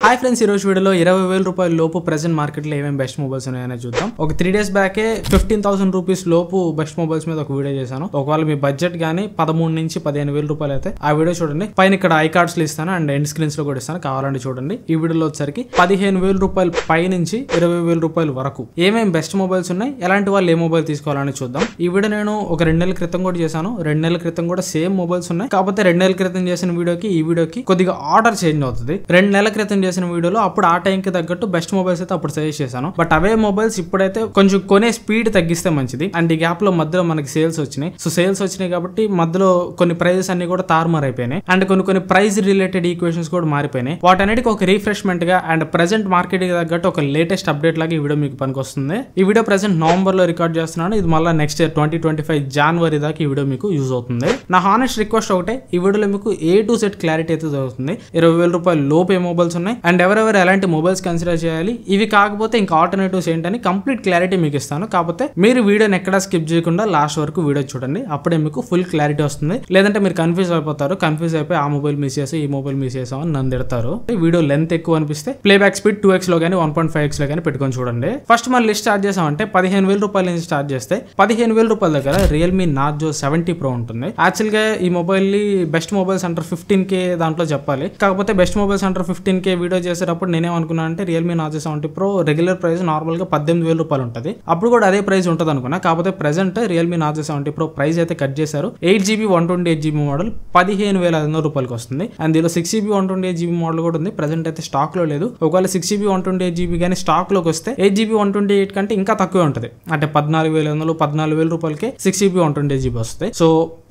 Hi friends, ఈ రోజు వీడియోలో 20,000 రూపాయల లోపు ప్రెజెంట్ మార్కెట్ లో ఏమేమి బెస్ట్ మొబైల్స్ ఉన్నాయని చూద్దాం. ఒక 3 days బ్యాకే 15,000 రూపీస్ లోపు బెస్ట్ మొబైల్స్ మీద ఒక వీడియో చేశాను. ఒకవేళ మీ బడ్జెట్ గానీ 13 నుంచి 15,000 రూపాయలు అయితే ఆ వీడియో చూడండి. పైన ఇక్కడ ఐ కార్డ్స్ లో ఇస్తాను అండ్ ఎండ్ స్క్రీన్స్ లో కూడా ఇస్తాను, కావాలంటే చూడండి. ఈ వీడియోలో వచ్చరికి 15,000 రూపాయలు పై నుంచి 20,000 రూపాయల వరకు ఏమేమి బెస్ట్ మొబైల్స్ ఉన్నాయి, ఎలాంటి వాళ్ళు ఏ మొబైల్ తీసుకోవాలని చూద్దాం. ఈ వీడియో నేను ఒక 2 నెలల క్రితం కూడా చేశాను. 2 నెలల క్రితం కూడా సేమ్ మొబైల్స్ ఉన్నాయి, కాకపోతే 2 నెలల క్రితం చేసిన వీడియోకి ఈ వీడియోకి కొద్దిగా ఆర్డర్ చేంజ్ అవుతుంది. 2 నెలల క్రితం చేసిన వీడియోలో అప్పుడు ఆ టైం కి తగ్గట్టు బెస్ట్ మొబైల్స్ అయితే అప్పుడు సజెస్ట్ చేశాను. బట్ అవే మొబైల్స్ ఇప్పుడైతే కొంచెం కొనే స్పీడ్ తగ్గిస్తే మంచిది. అండ్ ఈ గ్యాప్ లో మధ్యలో మనకి సేల్స్ వచ్చినాయి. సో సేల్స్ వచ్చినాయి కాబట్టి మధ్యలో కొన్ని ప్రైజెస్ అన్ని కూడా తారుమారు అయిపోయినాయి అండ్ కొన్ని ప్రైస్ రిలేటెడ్ ఈక్వేషన్స్ కూడా మారిపోయినాయి. వాటన్నిటికి ఒక రిఫ్రెష్మెంట్ గా అండ్ ప్రెసెంట్ మార్కెట్ కి తగ్గట్టు ఒక లేటెస్ట్ అప్డేట్ లాగా ఈ వీడియో మీకు పనికొస్తుంది. ఈ వీడియో ప్రెసెంట్ నవంబర్ లో రికార్డ్ చేస్తున్నాను. ఇది మళ్ళీ నెక్స్ట్ ఇయర్ 2025 జనవరి దాకా ఈ వీడియో మీకు యూజ్ అవుతుంది. నా హానెస్ట్ రిక్వెస్ట్ ఒకటే, ఈ వీడియోలో మీకు A to Z క్లారిటీ అయితే దొరుకుతుంది. 20,000 రూపాయల లోపు ఏ మొబైల్స్ ఉన్నాయి అండ్ ఎవరెవరు ఎలాంటి మొబైల్స్ కన్సిడర్ చేయాలి, ఇవి కాకపోతే ఇంకా ఆల్టర్నేటివ్స్ ఏంటని కంప్లీట్ క్లారిటీ మీకు ఇస్తాను. కాకపోతే మీరు వీడియోని ఎక్కడా స్కిప్ చేయకుండా లాస్ట్ వరకు వీడియో చూడండి, అప్పుడే మీకు ఫుల్ క్లారిటీ వస్తుంది. లేదంటే మీరు కన్ఫ్యూజ్ అయిపోతారు. కన్ఫ్యూజ్ అయిపోయి ఆ మొబైల్ మిస్ చేసాం, ఈ మొబైల్ మిస్ చేసాం అని నన్ను తిడతారు. వీడియో లెంత్ ఎక్కువ అనిపిస్తే ప్లేబ్యాక్ స్పీడ్ 2x లో కానీ 1.5x లో కానీ పెట్టుకొని చూడండి. ఫస్ట్ మన లిస్ట్ స్టార్ట్ చేసామంటే 15,000 రూపాయల నుంచి స్టార్ట్ చేస్తే 15,000 రూపాయల దగ్గర రియల్మీ నార్జో 70 Pro ఉంటుంది. యాక్చువల్ గా ఈ మొబైల్ బెస్ట్ మొబైల్స్ అంటారు 15K దాంట్లో చెప్పాలి. కాకపోతే బెస్ట్ మొబైల్స్ అంటారు 15K వీడియో చేసేటప్పుడు నేనేమనుకున్నా అంటే Realme Narzo 70 Pro regular price normal గా 18,000 రూపాయలు ఉంటుంది. అప్పుడు కూడా అదే ప్రైస్ ఉంటుంది అనుకున్నా. కాకపోతే present Realme Narzo 70 Pro price అయితే కట్ చేశారు. 8GB 128GB మోడల్ 15,500 రూపాయలకి వస్తుంది. అండ్ దీనిలో 6GB 128GB మోడల్ కూడా ఉంది. ప్రెసెంట్ అయితే స్టాక్ లో లేదు. ఒకవేళ 6GB 128GB కానీ స్టాక్ లోకి వస్తే 8GB 128 కంటే ఇంకా తక్కువే ఉంటుంది. అంటే 14,500 14,000 రూపాయలకే 6GB 128GB వస్తుంది. సో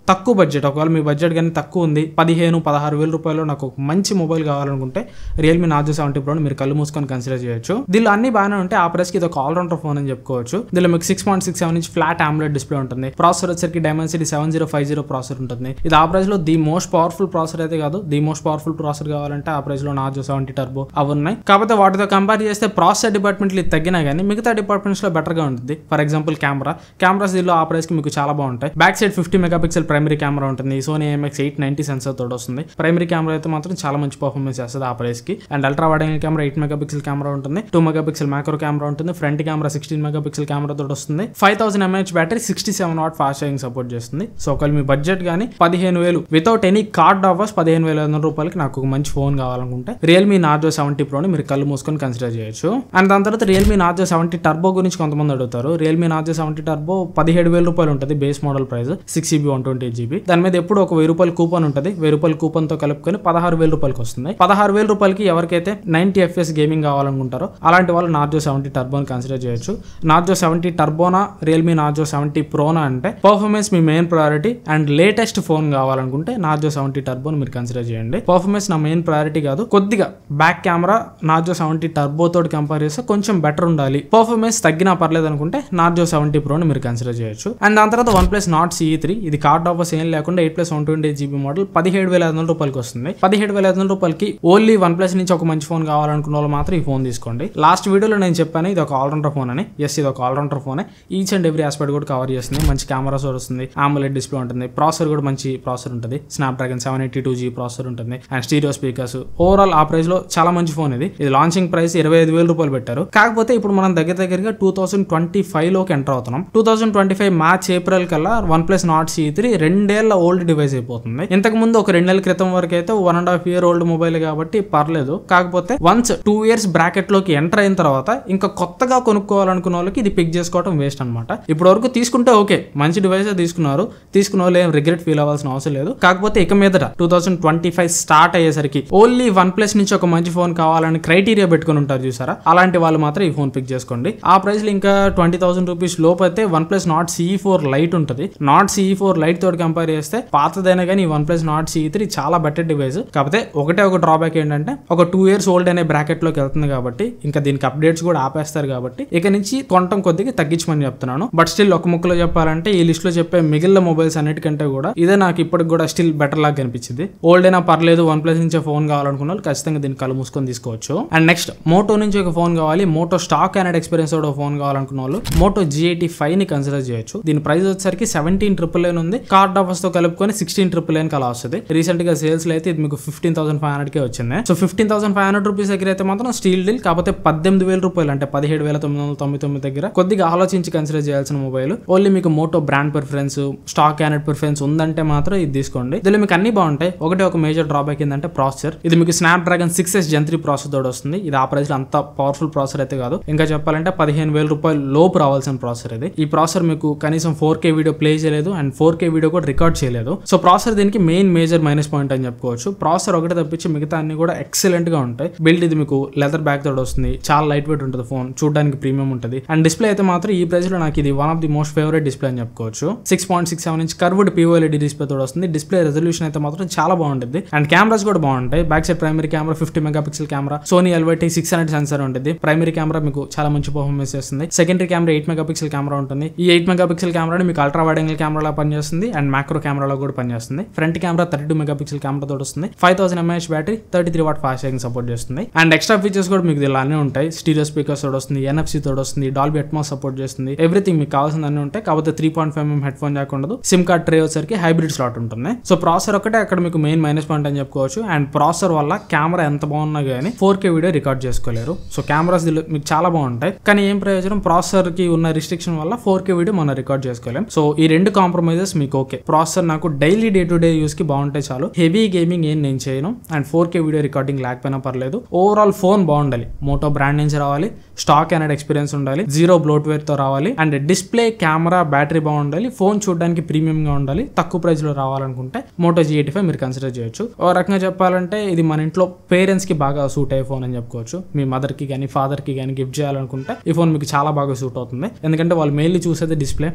తక్కువ బడ్జెట్, ఒకవేళ మీ బడ్జెట్ కానీ తక్కువ ఉంది, 15,000-16,000 రూపాయలు నాకు ఒక మంచి మొబైల్ కావాలనుకుంటే రియల్మీ నార్జో 70 Pro మీరు కళ్ళు మూసుకొని కన్సిడర్ చేయొచ్చు. దీనిలో అన్ని బాగానే ఉంటే ఆ ప్రైస్ కి ఇది ఒక ఆల్రౌండర్ ఫోన్ అని చెప్పుకోవచ్చు. దీనిలో మీకు 6.67 ఇంచ్ ఫ్లాట్ AMOLED డిస్ప్లే ఉంటుంది. ప్రాసెసర్ వచ్చరికి Dimensity 7050 ప్రాసెసర్ ఉంటుంది. ఇది ఆ ప్రైస్ లో ది మోస్ట్ పవర్ఫుల్ ప్రాసెసర్ అయితే కాదు. ది మోస్ట్ పవర్ఫుల్ ప్రాసెసర్ కావాలంటే ఆ ప్రైస్ లో నార్జో 70 టర్బో అవి ఉన్నాయి. కాకపోతే వాటితో కంపేర్ చేస్తే ప్రాసెసర్ డిపార్ట్మెంట్ ఇది తగ్గినా కానీ మిగతా డిపార్ట్మెంట్స్ లో బెటర్ గా ఉంటుంది. ఫర్ ఎగ్జాంపుల్ కెమెరాస్ దీనిలో ఆ ప్రైస్ కి మీకు చాలా బాగుంటాయి. Back side 50 megapixel primary camera ఉంటుంది. సోనీ IMX890 సెన్సర్ తోటి వస్తుంది. ప్రైమరీ కెమెరా అయితే మాత్రం చాలా మంచి పర్ఫార్మెన్స్ చేస్తుంది ఆ ప్రైస్ కి. And ultra wide angle camera 8 megapixel camera ఉంటుంది. 2 మెగాపిక్సెల్ మ్యాక్రో కెమెరా ఉంటుంది. ఫ్రంట్ కెమెరా 16 మెగాపిక్సెల్ కెమెరా తోటి వస్తుంది. 5000 mAh battery 67 watt fast charging support చేస్తుంది. సో ఒకవేళ మీ బడ్జెట్ గానీ 15,000 వితౌట్ ఎనీ కార్డ్ ఆఫర్స్ 15,500 రూపాయలకి నాకు ఒక మంచి ఫోన్ కావాలనుకుంటే రియల్మీ నార్జో 70 Pro ని మీరు కళ్ళు మూసుకొని కన్సిడర్ చేయొచ్చు. అండ్ దాని తర్వాత రియల్మీ నార్జో 70 టర్బో గురించి కొంతమంది అడుగుతారు. రియల్మీ నార్జో 70 టర్బో 17,000 రూపాయలు ఉంటుంది base model price. 6GB 128GB. దాని మీద ఎప్పుడు ఒక 1,000 రూపాయల కూపన్ ఉంటుంది. 1,000 రూపాయల కూపన్ తో కలుపుకొని 16,000 రూపాయలకి వస్తుంది. 16,000 రూపాయలకి ఎవరికైతే 90 FPS గేమింగ్ కావాలనుకుంటారో అలాంటి వాళ్ళు నార్జో 70 టర్బోని కన్సిడర్ చేయొచ్చు. నార్జో 70 టర్బోనా రియల్మీ నార్జో 70 ప్రోనా అంటే performance me main priority and latest phone కావాలనుకుంటే నార్జో 70 టర్బోని మీరు కన్సిడర్ చేయండి. పర్ఫార్మెన్స్ నా మెయిన్ ప్రయారిటీ కాదు. కొద్దిగా బ్యాక్ కెమెరా నార్జో 70 టర్బో తోటి కంపేర్ చేస్తే కొంచెం బెటర్ ఉండాలి, పర్ఫార్మెన్స్ తగ్గినా పర్లేదు అనుకుంటే నార్జో 70 ప్రోని మీరు కన్సిడర్ చేయొచ్చు. అండ్ దాని తర్వాత OnePlus Nord CE3 ఇది కార్డ్ ఆఫర్స్ ఏం లేకుండా 8+128GB మోడల్ 17,500 రూపాయలకి వస్తుంది. 17,500 రూపాయలకి ఓన్లీ OnePlus నుంచి ఒక మంచి ఫోన్ కావాలనుకున్న వాళ్ళు మాత్రం ఈ ఫోన్ తీసుకోండి. లాస్ట్ వీడియోలో నేను చెప్పాను ఇది ఒక ఆల్రౌండర్ ఫోన్ అని. ఎస్, ఇది ఒక all rounder phone. Each and every aspect కూడా కవర్ చేస్తుంది. మంచి కెమెరాస్ వస్తుంది, AMOLED డిస్ప్లే ఉంటుంది, ప్రాసెసర్ కూడా మంచి ప్రాసెసర్ ఉంటుంది. Snapdragon 782G ప్రాసెసర్ ఉంటుంది అండ్ స్టీరియో స్పీకర్స్. ఓవరాల్ ఆ ప్రైస్ లో చాలా మంచి ఫోన్ ఇది. ఇది లాంచింగ్ ప్రైస్ 25,000 రూపాయలు పెట్టారు. కాకపోతే ఇప్పుడు మనం దగ్గరగా 2025 లోకి ఎంటర్ అవుతున్నాం. 2025 మార్చ్ ఏప్రిల్ కల్లా OnePlus Nord CE3 2 ఏళ్ల ఓల్డ్ డివైస్ అయిపోతుంది. ఇంతకు ముందు ఒక 2 నెలల క్రితం వరకు అయితే 1.5 year ఓల్డ్ మొబైల్ కాబట్టి పర్లేదు. కాకపోతే వన్స్ 2 years బ్రాకెట్ లోకి ఎంటర్ అయిన తర్వాత ఇంకా కొత్తగా కొనుక్కోవాలనుకున్న వాళ్ళకి ఇది పిక్ చేసుకోవడం వేస్ట్ అనమాట. ఇప్పుడు వరకు తీసుకుంటే ఓకే, మంచి డివైస్ తీసుకున్న వాళ్ళు ఏం రిగ్రెట్ ఫీల్ అవ్వాల్సిన అవసరం లేదు. కాకపోతే ఇక మీదట 2025 స్టార్ట్ అయ్యేసరికి ఓన్లీ OnePlus నుంచి ఒక మంచి ఫోన్ కావాలని క్రైటీరియా పెట్టుకుని ఉంటారు చూసారా, అలాంటి వాళ్ళు మాత్రం ఈ ఫోన్ పిక్ చేసుకోండి. ఆ ప్రైస్ లో ఇంకా 20,000 రూపీస్ లోపు అయితే OnePlus Nord CE4 Lite ఉంటుంది. Nord CE4 Lite తోటి కంపేర్ చేస్తే పాతదైనా కానీ OnePlus Nord CE3 చాలా బెటర్ డివైస్. కాకపోతే ఒక డ్రాబ్యాక్ ఏంటంటే ఒక 2 years ఓల్డ్ అనే బ్రాకెట్ లోకి వెళ్తుంది కాబట్టి ఇంకా దీనికి అప్డేట్స్ కూడా ఆపేస్తారు కాబట్టి ఇక నుంచి కొనటం కొద్దిగా తగ్గించమని చెప్తున్నాను. బట్ స్టిల్ ఒక ముక్కలో చెప్పాలంటే ఈ లిస్ట్ లో చెప్పే మిగిలిన మొబైల్స్ అన్నిటికంటే కూడా ఇదే నాకు ఇప్పటికి కూడా స్టిల్ బెటర్ లాగా కనిపించింది. ఓల్డ్ అయినా పర్లేదు, OnePlus నుంచి ఫోన్ కావాలనుకున్న వాళ్ళు ఖచ్చితంగా దీన్ని కళ్ళు మూసుకొని తీసుకోవచ్చు. అండ్ నెక్స్ట్ మోటో నుంచి ఒక ఫోన్ కావాలి, Moto stock and experience phone కావాలనుకున్న వాళ్ళు మోటో G85 ని కన్సిడర్ చేయొచ్చు. దీని ప్రైస్ వచ్చేసరికి 17,999 ఉంది. కార్డ్ ఆఫర్స్ తో కలుపుకొని 16,999 కి అలా వస్తుంది. రీసెంట్ గా సేల్స్ లో అయితే ఇది మీకు 15,500 కే వచ్చింది. సో 15,500 రూపీస్ దగ్గర అయితే మాత్రం స్టీల్ డీల్. కాకపోతే 18,000 రూపాయలు అంటే 17,999 దగ్గర కొద్దిగా ఆలోచించి కన్సిడర్ చేయాల్సిన మొబైల్. ఓన్లీ మీకు మోటో బ్రాండ్ ప్రిఫరెన్స్, స్టాక్ క్యానెట్ ప్రిఫరెన్స్ ఉందంటే మాత్రం ఇది తీసుకోండి. దీనిలో మీకు అన్ని బాగుంటాయి. ఒక మేజర్ డ్రాబ్యాక్ ఏంటంటే ప్రాసెసర్. ఇది మీకు స్నాప్డ్రాగన్ 6S Gen 3 ప్రాసెసర్ తోడు వస్తుంది. ఇది ఆ ప్రైస్ లో అంత పవర్ఫుల్ ప్రాసెసర్ అయితే కాదు. ఇంకా చెప్పాలంటే 15,000 రూపాయలు లోపు రావాల్సిన ప్రాసెసర్ ఇది. ఈ ప్రాసెసర్ మీకు కనీసం 4K వీడియో ప్లే చేయలేదు అండ్ 4K వీడియో కూడా రికార్డ్ చేయలేదు. సో ప్రాసెసర్ దీనికి మేజర్ మైనస్ పాయింట్ అని చెప్పుకోవచ్చు. ప్రాసెసర్ ఒకటే తప్పించి మిగతా అన్ని కూడా ఎక్సలెంట్ గా ఉంటాయి. బిల్డ్ ఇది మీకు లెదర్ బ్యాక్ తోడు వస్తుంది. చాలా లైట్ వెయిట్ ఉంటుంది. ఫోన్ చూడడానికి ప్రీమియం ఉంటుంది. అండ్ డిస్ప్లే అయితే మాత్రం ఈ ప్రైస్ లో నాకు ఇది one of the most favourite display అని చెప్పుకోవచ్చు. 6.67 ఇంచ్ కర్వ్డ్ POLED డిస్ప్లే తోడు వస్తుంది. డిస్ప్లే రెజల్యూషన్ అయితే మాత్రం చాలా బాగుంటుంది. అండ్ కెమెరాస్ కూడా బాగుంటాయి. Back side primary camera 50 megapixel camera, Sony LYT600 sensor ఉంటుంది. ప్రైమరీ కెమెరా మీకు చాలా మంచి పర్ఫార్మెన్స్ చేస్తుంది. సెకండరీ కెమెరా 8 మెగాపిక్సెల్ కెమెరా ఉంటుంది. ఈ 8 మెగాపిక్సెల్ కెమెరా మీకు అల్ట్రా వైడ్ యాంగిల్ కెమెరాలో పనిచేస్తుంది అండ్ మ్యాక్రో కెమెరాలో కూడా పనిచేస్తుంది. ఫ్రంట్ కెమెరా 32 మెగాపిక్సెల్ కెమెరా తోడు వస్తుంది. 5000 mAh battery, 33 watt fast charging support చేస్తుంది. అండ్ ఎక్స్ట్రా ఫీచర్స్ కూడా మీకు ఇలానే ఉంటాయి. స్టీరియో స్పీకర్స్ తోడు వస్తుంది, NFC తోడు వస్తుంది, డాల్బీ అట్మాస్ సపోర్ట్ చేస్తుంది. ఎవ్రీథింగ్ మీకు కావాల్సిన అన్ని ఉంటాయి. కాకపోతే 3.5mm హెడ్ ఫోన్ జాక్ ఉండదు. సిమ్ కార్డ్ ట్రే వచ్చేసరికి హైబ్రిడ్ స్లాట్ ఉంటుంది. సో ప్రాసెసర్ ఒకటే అక్కడ మీకు మెయిన్ మైనస్ పాయింట్ అని చెప్పుకోవచ్చు. అండ్ ప్రాసెసర్ వల్ల కెమెరా ఎంత బాగున్నా కానీ 4K వీడియో రికార్డ్ చేసుకోలేరు. సో కెమెరాస్ మీకు చాలా బాగుంటాయి. కానీ ఏం ప్రయోజనం, ప్రాసెసర్ కి ఉన్న రిస్ట్రిక్షన్ వల్ల 4K వీడియో మనం రికార్డ్ చేసుకోలేం. సో ఈ రెండు కాంప్రమైజెస్ మీకు ఓకే. ప్రాసెసర్ నాకు daily day to day use కి బాగుంటాయి చాలు. హెవీ గేమింగ్ ఏం నేను చేయను. అండ్ 4K వీడియో రికార్డింగ్ లేకపోయినా పర్లేదు. ఓవరాల్ ఫోన్ బాగుండాలి. మోటో బ్రాండ్ నుంచి రావాలి. స్టాక్ క్యానెట్ ఎక్స్పీరియన్స్ ఉండాలి. జీరో బ్లోట్వేర్ తో రావాలి. అండ్ డిస్ప్లే, కెమెరా, బ్యాటరీ బాగుండాలి. ఫోన్ చూడడానికి ప్రీమియం గా ఉండాలి. తక్కువ ప్రైస్ లో రావాలనుకుంటే మోటో G85 మీరు కన్సిడర్ చేయొచ్చు. ఓ రకంగా చెప్పాలంటే ఇది మన ఇంట్లో పేరెంట్స్ కి బాగా సూట్ అయ్యే ఫోన్ అని చెప్పుకోవచ్చు. మీ మదర్ కి కానీ ఫాదర్ కి కానీ గిఫ్ట్ చేయాలనుకుంటే ఈ ఫోన్ మీకు చాలా బాగా సూట్ అవుతుంది. ఎందుకంటే వాళ్ళు మెయిన్లీ చూసేది డిస్ప్లే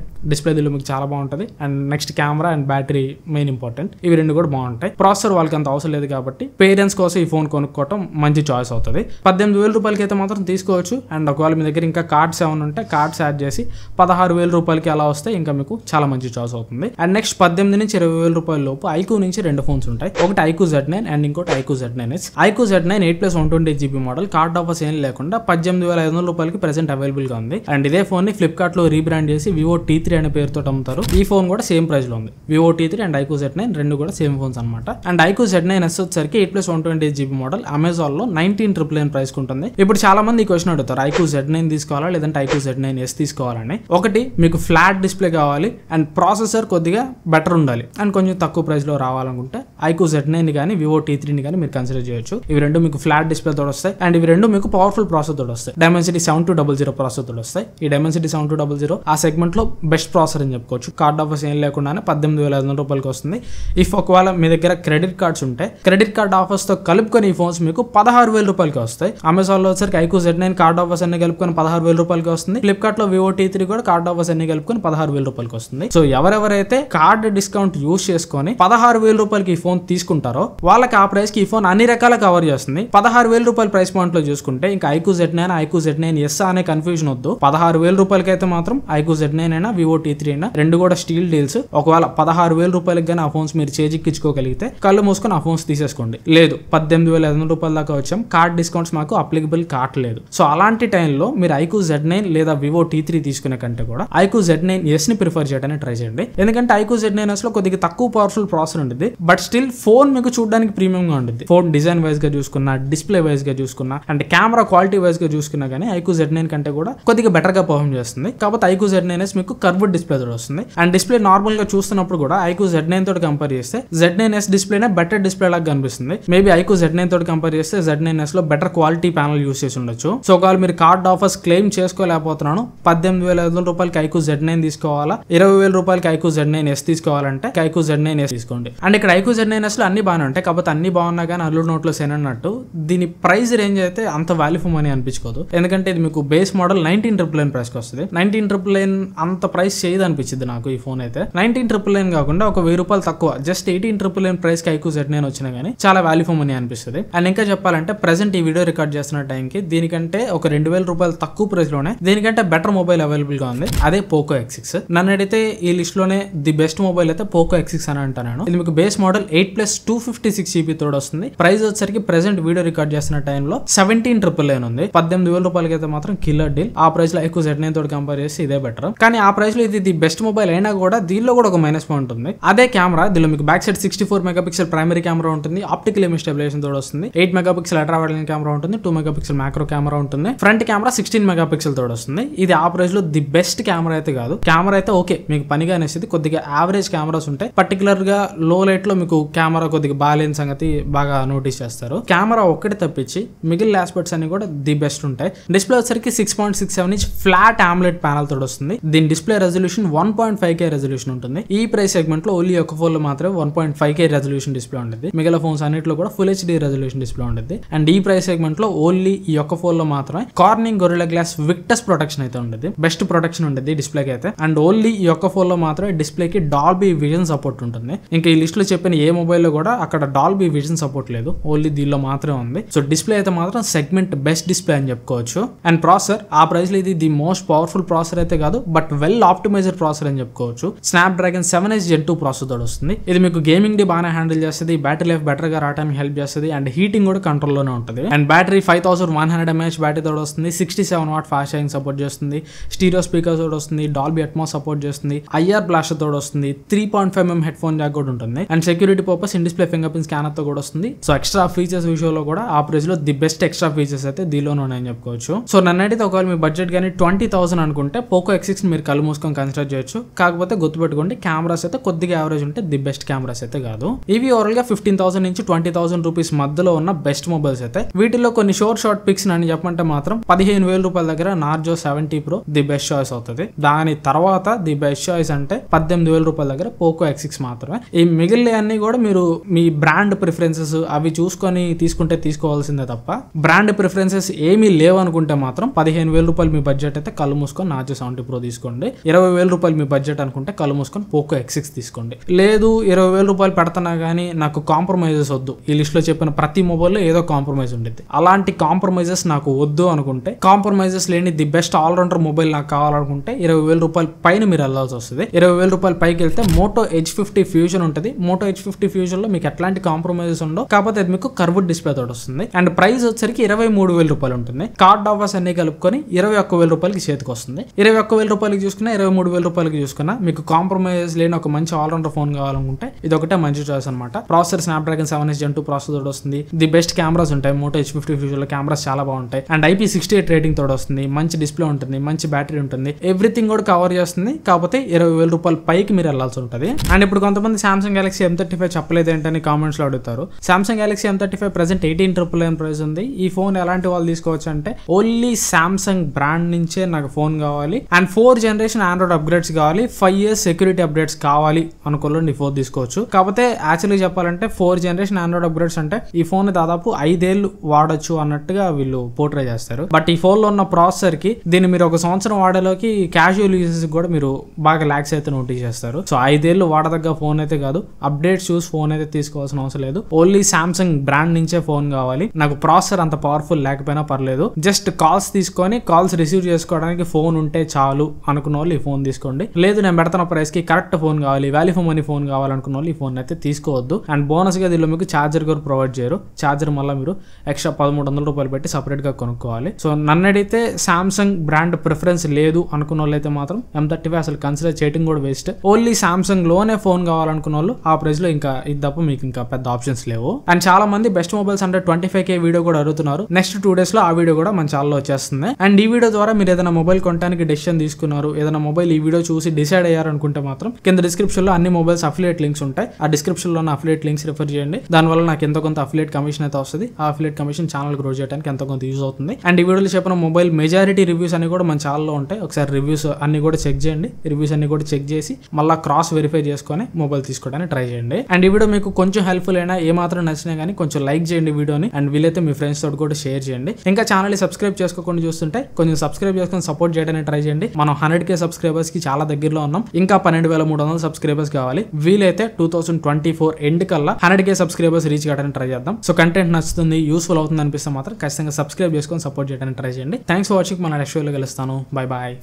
దీనిలో మీకు చాలా బాగుంటుంది. And next camera and battery main important. ఇవి రెండు కూడా బాగుంటాయి. ప్రాసెసర్ వాళ్ళకి అంత అవసరం లేదు కాబట్టి పేరెంట్స్ కోసం ఈ ఫోన్ కొనుక్కోవడం మంచి చాయిస్ అవుతుంది. 18,000 రూపాయలకి అయితే మాత్రం తీసుకోవచ్చు. అండ్ ఒకవేళ మీ దగ్గర ఇంకా కార్డ్స్ ఏమైనా ఉంటే కార్డ్స్ యాడ్ చేసి 16,000 రూపాయలకి అలా వస్తే ఇంకా మీకు చాలా మంచి చాయిస్ అవుతుంది. అండ్ నెక్స్ట్ 18 నుంచి 20,000 రూపాయల లోపు ఐక్యూ నుంచి రెండు ఫోన్స్ ఉంటాయి. ఒకటి ఐక్యూ Z9 అండ్ ఇంకోటి iQOO Z9S. IQOO Z9 8+128GB model. Card offers ఏం లేకుండా 18,500 రూపాయలకి ప్రెసెంట్ అవైలబుల్ గా ఉంది. అండ్ ఇదే ఫోన్ ని ఫ్లిప్కార్ట్ లో రీబ్రాండ్ చేసి Vivo T3 అనే పేరుతో అమ్ముతారు. ఈ ఫోన్ కూడా సేమ్ ప్రైస్ లో ఉంది. Vivo T3 and IQ Z9 రెండు కూడా సేమ్ ఫోన్స్ అనమాట. అండ్ ఐక్యూ Z9S వచ్చేసరికి 8+128GB మోడల్. అమెజాన్ లో 19,999 ప్రైస్ ఉంటుంది. ఇప్పుడు చాలా మంది ఈ క్వశ్చన్ అడుగుతారు, ఐక్యూ Z9 తీసుకోవాలా లేదంటే ఐక్యూ Z9S తీసుకోవాలని. ఒకటి మీకు ఫ్లాట్ డిస్ప్లే కావాలి అండ్ ప్రాసెసర్ కొద్దిగా బెటర్ ఉండాలి అండ్ కొంచెం తక్కువ ప్రైస్ లో రావాలనుకుంటే ఐక్యూ Z9 కానీ Vivo T3 కానీ మీరు కన్సిడర్ చేయొచ్చు. ఇవి రెండు మీకు ఫ్లాట్ డిస్ప్లే తోడు వస్తాయి అండ్ ఇవి రెండు మీకు పవర్ఫుల్ ప్రాసెసర్ తోడు వస్తాయి. Dimensity 7200 ప్రాసెసర్ తోడు వస్తాయి. ఈ Dimensity 7200 ఆ సెగ్మెంట్ లో బెస్ట్ ప్రాసెసర్ అని చెప్పుకోవచ్చు. కార్డ్ ఆఫర్స్ ఏం లేకుండానే 18,500 రూపాయలకి వస్తుంది. ఇఫ్ ఒకవేళ మీ దగ్గర క్రెడిట్ కార్డ్స్ ఉంటే క్రెడిట్ కార్డ్ ఆఫర్స్ తో కలుపుకొని ఈ ఫోన్స్ మీకు 16,000 రూపాయలకి వస్తాయి. అమెజాన్ లో వచ్చరికి ఐక్యూ Z9 కార్డ్ ఆఫర్స్ అన్ని కలుపుకొని 16,000 రూపాయలకి వస్తుంది. ఫ్లిప్కార్ట్ లో Vivo T3 కూడా కార్డ్ ఆఫర్స్ అన్ని కలుపుకొని 16,000 రూపాయలకి వస్తుంది. సో ఎవరెవరైతే కార్డ్ డిస్కౌంట్ యూస్ చేసుకొని 16,000 రూపాయలకి ఈ ఫోన్ తీసుకుంటారో వాళ్ళకి ఆ ప్రైస్ కి ఈ ఫోన్ అన్ని రకాల కవర్ చేస్తుంది. 16,000 రూపాయల ప్రైస్ పాయింట్ లో చూసుకుంటే ఇంకా ఐక్యూ Z9 ఐక్యూ Z9S అనే కన్ఫ్యూజన్ వద్దు. 16,000 రూపాయలకి అయితే మాత్రం ఐక్యూ Z9 అయినా Vivo T3 అయినా రెండు కూడా స్టీల్ డీల్స్. ఒకవేళ 16,000 రూపాయలకి కానీ ఆ ఫోన్స్ మీరు చేజిక్కించుకోగలిగితే కళ్ళు మూసుకొని ఆ ఫోన్స్ తీసేసుకోండి. లేదు 18,500 రూపాయల దాకా వచ్చాం, కార్డ్ డిస్కౌంట్స్ మాకు అప్లికబుల్ కావట్లేదు. సో అలాంటి టైంలో మీరు ఐక్యూ Z9 లేదా Vivo T3 తీసుకునే కంటే కూడా ఐక్యూ Z9S ని ప్రిఫర్ చేయడానికి ట్రై చేయండి. ఎందుకంటే ఐక్యూ Z9S లో కొద్దిగా తక్కువ పవర్ఫుల్ ప్రాసెసర్ ఉంటుంది. బట్ స్టిల్ ఫోన్ మీకు చూడడానికి ప్రీమియం గా ఉంటుంది. ఫోన్ డిజైన్ వైజ్ గా చూసుకున్నా, డిస్ప్లే వైజ్ గా చూసుకున్నా అంటే కెమెరా క్వాలిటీ వైజ్ గా చూసుకున్నా కానీ ఐక్యూ Z9 కంటే కూడా కొద్దిగా బెటర్ గా పర్ఫార్మ్ చేస్తుంది. కాకపోతే ఐక్యూ Z9S మీకు కర్వ్డ్ డిస్ప్లే తోటి వస్తుంది. అండ్ డిస్ప్లే నార్మల్ గా చూస్తున్నప్పుడు కూడా ఐక్యూ Z9 తోటి కంపేర్ చేస్తే Z9S డిస్ప్లేనే బెటర్ డిస్ప్లే లాగా కనిపిస్తుంది. మేబీ ఐక్యూ Z9 తోటి కంపేర్ చేస్తే Z9S లో బెటర్ క్వాలిటీ ప్యానల్ యూస్ చేసి ఉండొచ్చు. సో ఒకవేళ మీరు కార్డ్ ఆఫర్స్ క్లెయిమ్ చేసుకోలేకపోతున్నాను, 18,500 రూపాయలకి ఐక్యూ Z9 తీసుకోవాలా, 20,000 రూపాయలకి ఐక్యూ Z9S తీసుకోవాలంటే ఐక్యూ Z9S తీసుకోండి. అండ్ ఇక్కడ ఐక్యూ Z9S లో అన్ని బాగానే ఉంటాయి. కాకపోతే అన్ని బాగున్నా కానీ అల్లుడు నోట్లో సేన్ అన్నట్టు దీని ప్రైస్ రేంజ్ అయితే అంత వాల్యూ ఫర్ మనీ అనిపించుకోదు. ఎందుకంటే ఇది మీకు బేస్ మోడల్ 19,999 ప్రైస్ కి వస్తుంది. 19,999 అంత ప్రైస్ చేయదు అనిపించింది నాకు ఈ ఫోన్ అయితే. 19,999 కాకుండా ఒక 1,000 రూపాయలు తక్కువ జస్ట్ 18,999 ప్రైస్ కి ఐక్యూ Z9 వచ్చినా కానీ చాలా వాల్యూ ఫర్ మనీ అనిపిస్తుంది. అండ్ ఇంకా చెప్పాలంటే ప్రెసెంట్ ఈ వీడియో రికార్డ్ చేస్తున్న టైంకి దీనికంటే ఒక 2,000 రూపాయలు తక్కువ ప్రైస్ లోనే దీనికంటే బెటర్ మొబైల్ అవైలబుల్ గా ఉంది. అదే పోకో X6. నన్ను అడిగితే ఈ లిస్ట్ లోనే ది బెస్ట్ మొబైల్ అయితే పోకో X6 అని అంటాను. ఇది మీకు బేస్ మోడల్ 8+256GB తోడు వస్తుంది. ప్రైస్ వచ్చరికి ప్రెసెంట్ వీడియో రికార్డ్ చేస్తున్న టైంలో 17,999 ఉంది. 18,000 రూపాయలకి అయితే మాత్రం కిల్లర్ డీల్. ఆ ప్రైస్ లో ఐక్యూ Z9 తోటి కంపేర్ చేసి ఇదే బెటర్. కానీ ఆ ప్రైస్ లో ఇది ది బెస్ట్ మొబైల్ అయినా కూడా దీనిలో కూడా ఒక మైనస్ పాయింట్ ఉంది. అదే కెమెరా దీనిలో మీకు back side 64 megapixel primary camera ఉంటుంది, ఆప్టికల్ ఇమేజ్ స్టెబిలైజేషన్ తోడు వస్తుంది. 8 megapixel ultra wide lens camera ఉంటుంది, 2 మెగాపిక్సెల్ మ్యాక్రో కెమెరా ఉంటుంది. ఫ్రంట్ కెమెరా 16 మెగాపిక్సెల్ తోడు వస్తుంది. ఇది ఆ ప్రైస్ లో ది బెస్ట్ కెమెరా అయితే కాదు. కెమెరా అయితే ఓకే మీకు పనిగా అనేసి కొద్దిగా యావరేజ్ కెమెరాస్ ఉంటాయి. పర్టికులర్ గా లో లైట్ లో మీకు కెమెరా కొద్దిగా బాగాలేని సంగతి బాగా నోటీస్ చేస్తారు. కెమెరా ఒక్కటి తప్పించి మిగిలిన ఆస్పెక్ట్స్ అన్ని కూడా ది బెస్ట్ ఉంటాయి. డిస్ప్లే వచ్చరికి 6.67 ఇంచ్ ఫ్లాట్ ఆమ్లెట్ ప్యానల్ తోడు వస్తుంది. దీని డిస్ప్లే రెజల్యూషన్ 1.5K రెజల్యూషన్ ఉంటుంది. ఈ ప్రైస్ సెగ్మెంట్ లో ఓన్లీ ఒక ఫోన్ లో మాత్రమే 1.5K రెజల్యూషన్ డిస్ప్లే ఉంటుంది. మిగిలిన ఫోన్స్ అన్నిట్లో కూడా ఫుల్ HD రెజల్యూషన్ డిస్ప్లే ఉంటుంది. అండ్ ఈ ప్రైస్ సెగ్మెంట్ లో ఓన్లీ ఈ ఒక్క ఫోన్ లో మాత్రమే Corning Gorilla Glass Victus protection అయితే ఉంటుంది. బెస్ట్ ప్రొటెక్షన్ ఉంటుంది డిస్ప్లేకి అయితే. అండ్ ఓన్లీ ఈ ఒక్క ఫోన్ లో మాత్రమే డిస్ప్లేకి డాల్బీ విజన్ సపోర్ట్ ఉంటుంది. ఇంకా ఈ లిస్ట్ లో చెప్పిన ఏ మొబైల్ లో కూడా అక్కడ డాల్బీ విజన్ సపోర్ట్ లేదు, ఓన్లీ దీనిలో మాత్రమే ఉంది. సో డిస్ప్లే అయితే మాత్రం సెగ్మెంట్ బెస్ట్ డిస్ప్లే అని చెప్పుకోవచ్చు. అండ్ ప్రాసెసర్ ఆ ప్రైస్ లో ఇది ది మోస్ట్ పవర్ఫుల్ ప్రాసెసర్ అయితే కాదు, బట్ వెల్ ఆప్టిమైజ్డ్ ప్రాసెసర్ అని చెప్పుకోవచ్చు. స్నాప్డ్రాగన్ 7H Gen 2 ప్రాసెసర్ తోడు వస్తుంది. ఇది మీకు గేమింగ్ డి బాగా హ్యాండిల్ చేస్తుంది, బ్యాటరీ లైఫ్ బెటర్ గా రావడానికి హెల్ప్ చేస్తుంది, అండ్ హీటింగ్ కూడా కంట్రోల్ లోనే ఉంటుంది. అండ్ బ్యాటరీ 5100 mAh బ్యాటరీ తోడు వస్తుంది. 67 వాట్ ఫాస్ట్ ఛార్జింగ్ సపోర్ట్ చేస్తుంది. స్టీరియో స్పీకర్ తోడు వస్తుంది. డాల్బీ అట్మాస్ సపోర్ట్ చేస్తుంది. IR బ్లాస్టర్ తోడు వస్తుంది. 3.5mm హెడ్ ఫోన్ జాక్ కూడా ఉంటుంది. And security purpose in display finger print scanner తో కూడా వస్తుంది. సో ఎక్స్ట్రా ఫీచర్స్ విషయంలో కూడా ఆ ప్రైస్ లో ది బెస్ట్ ఎక్స్ట్రా ఫీచర్స్ అయితే దీనిలోనే ఉన్నాయని చెప్పుకోవచ్చు. సో నన్ను అయితే ఒకవేళ మీ బడ్జెట్ కానీ 20,000 అనుకుంటే పోకో X6 మీరు కళ్ళు మూసుకొని కన్సిడర్ చేయొచ్చు. కాకపోతే గుర్తుపెట్టుకోండి కెమెరాస్ అయితే కొద్దిగా యావరేజ్ ఉంటే ది బెస్ట్ కెమెరాస్ అయితే కాదు. ఇవి ఓవరాల్ గా 15,000 నుంచి 20,000 రూపీస్ మధ్యలో ఉన్న బెస్ట్ మొబైల్స్ అయితే. వీటిలో కొన్ని షార్ట్ పిక్స్ అని చెప్పమంటే మాత్రం 15,000 రూపాయల దగ్గర Narzo 70 Pro the best choice అవుతుంది. దాని తర్వాత ది బెస్ట్ చాయిస్ అంటే 18,000 రూపాయల దగ్గర పోకో X6 మాత్రమే. ఈ మిగిలిన అన్ని కూడా మీరు మీ బ్రాండ్ ప్రిఫరెన్సెస్ అవి చూసుకొని తీసుకుంటే తీసుకోవాల్సిందే తప్ప బ్రాండ్ ప్రిఫరెన్సెస్ ఏమీ లేవు అనుకుంటే మాత్రం 15,000 రూపాయలు మీ బడ్జెట్ అయితే కళ్ళు మూసుకొని నార్జో 70 Pro తీసుకోండి. 20,000 రూపాయలు మీ బడ్జెట్ అనుకుంటే కళ్ళు మూసుకొని పోకో X6 తీసుకోండి. లేదు 20,000 రూపాయలు పెడుతున్నా కానీ నాకు కాంప్రమైజెస్ వద్దు, ఈ లిస్ట్ లో చెప్పిన ప్రతి మొబైల్ లో ఏదో కాంప్రమైజ్ ఉంటుంది, అలాంటి కాంప్రమైజెస్ నాకు వద్దు అనుకుంటే, కాంప్రమైజెస్ లేని ది బెస్ట్ ఆల్రౌండర్ మొబైల్ నాకు కావాలనుకుంటే 20,000 రూపాయల పైన మీరు వెళ్ళాల్సి వస్తుంది. 20,000 రూపాయల పైకి వెళ్తే మోటో H50 ఫ్యూజన్ ఉంటుంది. మోటో H50 ఫ్యూజన్ లో మీకు ఎట్లాంటి కాంప్రమైజెస్ ఉండవు, కాకపోతే అది మీకు కర్వ్డ్ డిస్ప్లే తోటి వస్తుంది. అండ్ ప్రైస్ వచ్చరికి 23,000 రూపాయలు ఉంటుంది. కార్డ్ ఆఫర్స్ అన్ని కలుపుకొని 21,000 రూపాయలకి చేతికి వస్తుంది. 21,000 రూపాయలకి చూసుకున్నా 23,000 రూపాయలకి చూసుకున్నా మీకు కాంప్రమైజ్ లేని ఒక మంచి ఆల్రౌండర్ ఫోన్ కావాలనుకుంటే ఇది ఒకటే మంచి చాయిస్ అనమాట. Processor Snapdragon 7H Gen 2 processor తోటి వస్తుంది. ది బెస్ట్ కెమెరాస్ ఉంటాయి. మోటో H50 ఫ్యూజన్ లో కెమెరాస్ చాలా బాగుంటాయి. అండ్ IP68 రేటింగ్ తోటి వస్తుంది. మంచి డిస్ప్లే ఉంటుంది, మంచి బ్యాటరీ ఉంటుంది, ఎవ్రీథింగ్ కూడా కవర్ చేస్తుంది. కాకపోతే 20,000 రూపాయల పైకి మీరు వెళ్ళాల్సి ఉంటుంది. అండ్ ఇప్పుడు కొంతమంది సామ్సంగ్ గెలాక్సీ M35 చెప్పలేదు ఏంటని కామెంట్స్ లో అడుగుతారు. Samsung Galaxy M35 present 18,999 price ఉంది. ఈ ఫోన్ ఎలాంటి వాళ్ళు తీసుకోవచ్చు అంటే ఓన్లీ సామ్సంగ్ బ్రాండ్ నుంచే నాకు ఫోన్ కావాలి అండ్ 4 జనరేషన్ ఆండ్రాయిడ్ అప్గ్రేడ్స్ కావాలి, 5 years సెక్యూరిటీ అప్డేట్స్ కావాలి అనుకోలో ఈ ఫోన్ తీసుకోవచ్చు. కాకపోతే యాక్చువల్లీ చెప్పాలంటే 4 జనరేషన్ ఆండ్రాయిడ్ అప్గ్రేడ్స్ అంటే ఈ ఫోన్ దాదాపు 5 ఏళ్ళు వాడొచ్చు అన్నట్టుగా వీళ్ళు పోర్ట్రే చేస్తారు. బట్ ఈ ఫోన్ లో ఉన్న ప్రాసెసర్ కి దీన్ని మీరు 1 సంవత్సరం వాడేలోకి క్యాజువల్ యూజెస్ కూడా మీరు బాగా ల్యాక్స్ అయితే నోటీస్ చేస్తారు. సో 5 ఏళ్ళు వాడదగ్గ ఫోన్ అయితే కాదు. అప్డేట్స్ చూసి ఫోన్ అయితే తీసుకోవాల్సిన అవసరం లేదు. ఓన్లీ సామ్సంగ్ బ్రాండ్ నుంచే ఫోన్ కావాలి. నాకు ప్రాసెసర్ అంత పవర్ఫుల్ లేకపోయినా పర్లేదు, జస్ట్ కాల్స్ తీసుకొని కాల్స్ రిసీవ్ చేసుకోవడానికి ఫోన్ ఉంటే చాలు అనుకున్న వాళ్ళు ఈ ఫోన్ తీసుకోండి. లేదు నేను పెడుతున్న ప్రైస్ కి కరెక్ట్ ఫోన్ కావాలి, వాల్యూ ఫర్ మనీ ఫోన్ కావాలనుకున్న వాళ్ళు ఈ ఫోన్ అయితే తీసుకోవద్దు. అండ్ బోనస్ గా దీనిలో మీకు ఛార్జర్ కూడా ప్రొవైడ్ చేయరు. ఛార్జర్ మళ్ళీ మీరు ఎక్స్ట్రా 1,300 రూపాయలు పెట్టి సపరేట్ గా కొనుక్కోవాలి. సో నన్ను అడిగితే సామ్సంగ్ బ్రాండ్ ప్రిఫరెన్స్ లేదు అనుకున్న వాళ్ళు అయితే మాత్రం M35 అసలు కన్సిడర్ చేయడం కూడా వేస్ట్. ఓన్లీ సామ్సంగ్ లోనే ఫోన్ కావాలనుకున్న వాళ్ళు ఆ ప్రైస్ లో ఇంకా ఇది తప్ప మీకు ఇంకా పెద్ద ఆప్షన్స్ లేవు. అండ్ చాలా మంది బెస్ట్ మొబైల్స్ అంటే 25K వీడియో కూడా అడుగుతున్నారు. నెక్స్ట్ 2 days లో ఆ వీడియో కూడా మన ఛానల్లో వచ్చేస్తుంది. అండ్ ఈ వీడియో ద్వారా మీరు ఏదైనా మొబైల్ కొనడానికి డెసిషన్ తీసుకున్నారు, ఏదైనా మొబైల్ ఈ వీడియో చూసి డిసైడ్ అయ్యారనుకుంటే మాత్రం కింద డిస్క్రిప్షన్ లో అన్ని మొబైల్స్ అఫిలియేట్ లింక్స్ ఉంటాయి. ఆ డిస్క్రిప్షన్ లో అఫిలియేట్ లింక్స్ రిఫర్ చేయండి. దానివల్ల నాకు ఎంతో కొంత అఫిలియేట్ కమిషన్ అయితే వస్తుంది. ఆ అఫిలియేట్ కమిషన్ ఛానల్ గ్రో చేయడానికి ఎంతో కొంత యూజ్ అవుతుంది. అండ్ ఈ వీడియోలో చెప్పిన మొబైల్ మెజారిటీ రివ్యూస్ అన్ని కూడా మన ఛానల్లో ఉంటాయి. ఒకసారి రివ్యూస్ అన్ని కూడా చెక్ చేయండి. రివ్యూస్ అన్ని కూడా చెక్ చేసి మళ్ళీ క్రాస్ వెరిఫై చేసుకొని మొబైల్ తీసుకోవడానికి ట్రై చేయండి. అండ్ ఈ వీడియో మీకు కొంచెం హెల్ప్ఫుల్ అయినా ఏమాత్రం నచ్చినా కానీ కొంచెం లైక్ చేయండి వీడియోని. అండ్ వీలైతే మీ ఫ్రెండ్స్ తోటి కూడా షేర్ చేయండి. ఇంకా ఛానల్ సబ్స్క్రైబ్ చేసుకోకుండా చూస్తుంటే కొంచెం సబ్స్క్రైబ్ చేసుకొని సపోర్ట్ చేయడానికి ట్రై చేయండి. మనం 100K సబ్స్క్రైబర్స్ కి చాలా దగ్గరలో ఉన్నాం. ఇంకా 12,300 సబ్స్క్రైబర్స్ కావాలి. వీలైతే 2024 ఎండ్ కల్లా 100K సబ్స్క్రైబర్స్ రీచ్ కావడానికి ట్రై చేద్దాం. సో కంటెంట్ నచ్చుతుంది, యూస్ఫుల్ అవుతుంది అనిపిస్తే మాత్రం ఖచ్చితంగా సబ్స్క్రైబ్ చేసుకొని సపోర్ట్ చేయడానికి ట్రై చేయండి. Thanks for watching. మన నెక్స్ట్ వీడియోలో కలుస్తాను. Bye bye.